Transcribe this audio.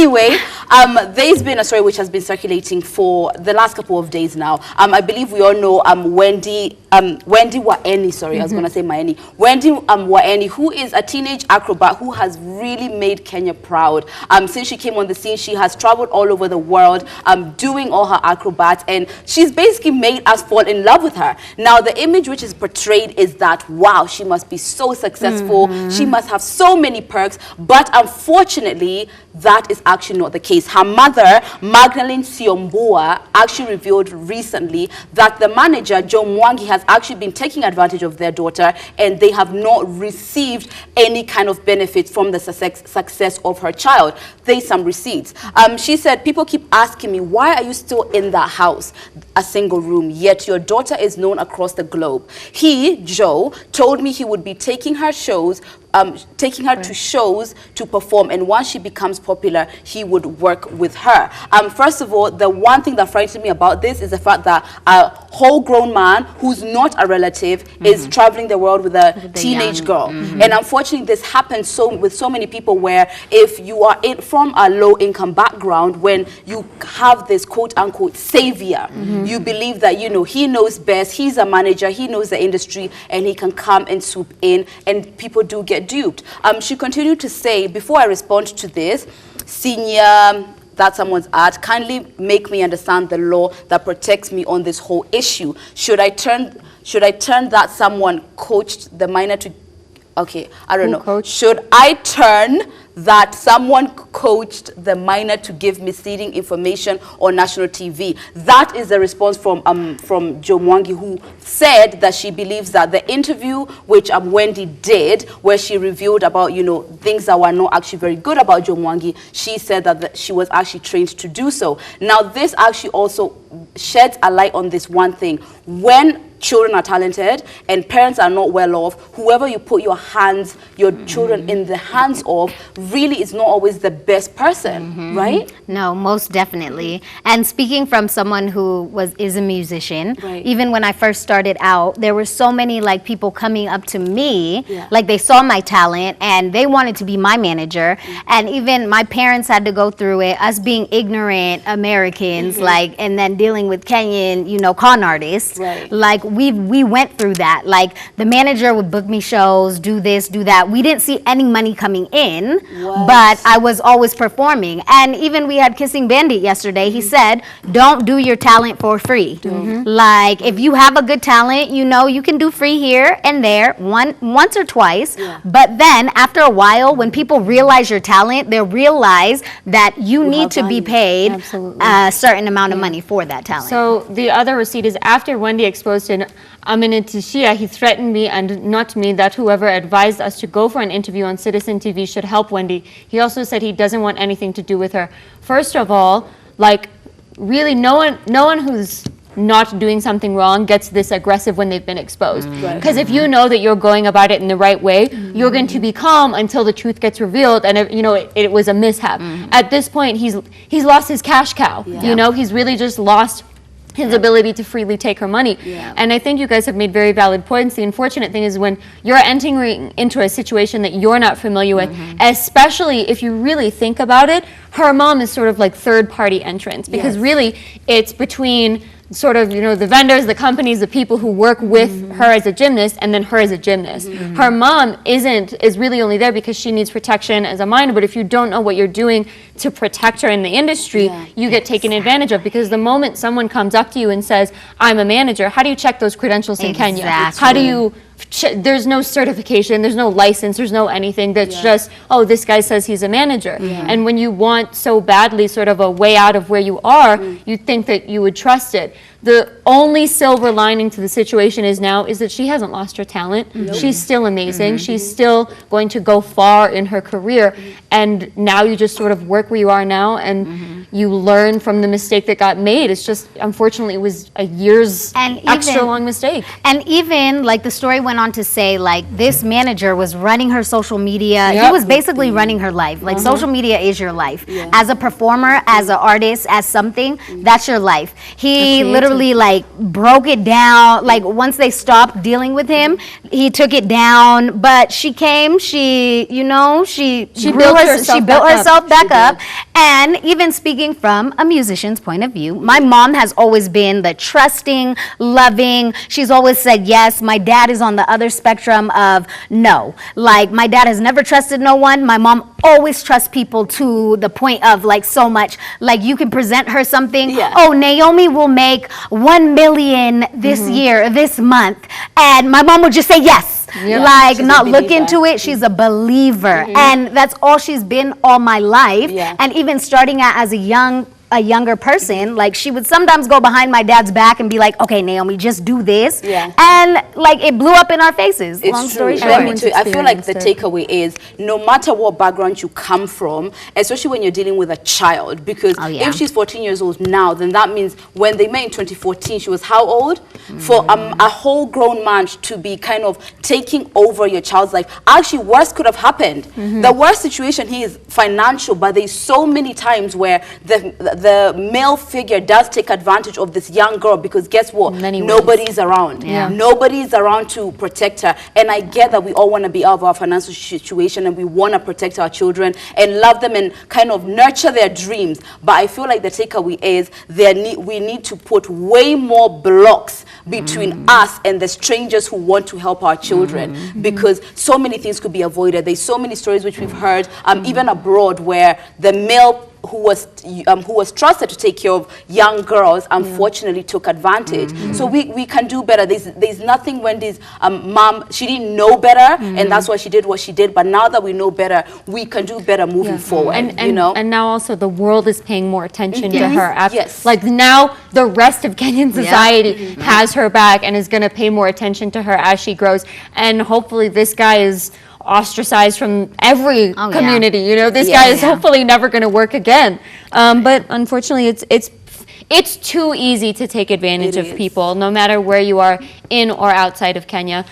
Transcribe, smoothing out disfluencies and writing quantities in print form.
Anyway, there's been a story which has been circulating for the last couple of days now. I believe we all know Wendy Waeni, sorry, I was going to say Maeni. Wendy Waeni, who is a teenage acrobat who has really made Kenya proud. Since she came on the scene, she has traveled all over the world doing all her acrobats, and she's basically made us fall in love with her. Now, the image which is portrayed is that, wow, she must be so successful, she must have so many perks, but unfortunately, that is actually not the case. Her mother, Magdalene Siombua, actually revealed recently that the manager, Joe Mwangi, has actually been taking advantage of their daughter, and they have not received any kind of benefit from the success of her child. There's some receipts. She said, people keep asking me, why are you still in that house, a single room, yet your daughter is known across the globe? He, Joe, told me he would be taking her to shows to perform, and once she becomes popular, he would work with her. First of all, the one thing that frightened me about this is the fact that a whole grown man who's not a relative is traveling the world with a teenage girl. And unfortunately, this happens with so many people, where if you are from a low-income background, when you have this quote-unquote savior, you believe that, you know, he knows best, he's a manager, he knows the industry, and he can come and swoop in, and people do get duped. She continued to say, before I respond to this, senior, that's someone's art, kindly make me understand the law that protects me on this whole issue. Should I turn that someone coached the minor to, okay, I don't know. Coached? Should I turn that someone coached the minor to give misleading information on national TV? That is the response from Jo Mwangi, who said that she believes that the interview which Wendy did, where she revealed about, you know, things that were not actually very good about Jo Mwangi, she said that she was actually trained to do so. Now, this actually also sheds a light on this one thing. When children are talented and parents are not well off, whoever you put your children in the hands of really is not always the best person, right? No, most definitely. And speaking from someone who is a musician, even when I first started out, there were so many like people coming up to me, like they saw my talent and they wanted to be my manager. And even my parents had to go through it, us being ignorant Americans, like, and then dealing with Kenyan, you know, con artists. Like we went through that. Like the manager would book me shows, do this, do that. We didn't see any money coming in, but I was always performing. And even we had Kissing Bandit yesterday. He said, don't do your talent for free. Like if you have a good talent, you know, you can do free here and there, once or twice. But then after a while, when people realize your talent, they'll realize that you need to be paid a certain amount of money for that talent. So the other receipt is, after Wendy exposed in Aminatishia, he threatened me and not me that whoever advised us to go for an interview on Citizen TV should help Wendy. He also said he doesn't want anything to do with her. First of all, like really no one who's not doing something wrong gets this aggressive when they've been exposed. Because if you know that you're going about it in the right way, you're going to be calm until the truth gets revealed, and it was a mishap. At this point, he's lost his cash cow. You know, he's really just lost his ability to freely take her money. And I think you guys have made very valid points. The unfortunate thing is when you're entering into a situation that you're not familiar with, especially if you really think about it, her mom is sort of like third-party entrance, because really it's between sort of, you know, the vendors, the companies, the people who work with her as a gymnast, and then her as a gymnast. Her mom is really only there because she needs protection as a minor, but if you don't know what you're doing to protect her in the industry, you get taken advantage of, because the moment someone comes up to you and says, I'm a manager, how do you check those credentials in Kenya? How do you there's no certification, there's no license, there's no anything. That's just, oh, this guy says he's a manager. And when you want so badly sort of a way out of where you are, you think that you would trust it. The only silver lining to the situation is that she hasn't lost her talent. She's still amazing. She's still going to go far in her career. And now you just sort of work where you are now, and you learn from the mistake that got made. It's just, unfortunately, it was a year's extra long mistake. And even, like, the story went on to say, like, this manager was running her social media. He was basically running her life. Like, social media is your life. As a performer, as an artist, as something, that's your life. He literally, like, broke it down. Like, once they stopped dealing with him, he took it down, but she came, she built herself back up. And even speaking from a musician's point of view, my mom has always been the trusting, loving. She's always said yes. My dad is on the other spectrum of no. Like, my dad has never trusted no one. My mom always trusts people to the point of like so much. Like, you can present her something. Yeah. Oh, Naomi will make 1 million this year, this month. And my mom would just say yes. Like, she's not a look believer. into it. She's a believer. And that's all she's been all my life. Yeah. And even starting out as a younger person, like, she would sometimes go behind my dad's back and be like, okay, Naomi, just do this. Yeah. And like, it blew up in our faces. It's Long true. story short. Let me tell you, I feel like the experienced takeaway is no matter what background you come from, especially when you're dealing with a child, because if she's 14 years old now, then that means when they met in 2014, she was how old? For a whole grown man to be kind of taking over your child's life. Actually, worse could have happened. The worst situation here is financial, but there's so many times where the male figure does take advantage of this young girl, because guess what? Nobody's around. Nobody's around to protect her. And I get that we all want to be out of our financial situation and we want to protect our children and love them and kind of nurture their dreams. But I feel like the takeaway is we need to put way more blocks between us and the strangers who want to help our children, because so many things could be avoided. There's so many stories which we've heard, even abroad, where the male who was trusted to take care of young girls unfortunately took advantage. So we can do better. There's nothing Wendy's mom, she didn't know better, and that's why she did what she did. But now that we know better, we can do better moving forward. And now also the world is paying more attention to her. Yes. Like, now the rest of Kenyan society has her back and is going to pay more attention to her as she grows. And hopefully this guy is ostracized from every community. You know, this guy is hopefully never going to work again. But unfortunately, it's too easy to take advantage of people, no matter where you are in or outside of Kenya.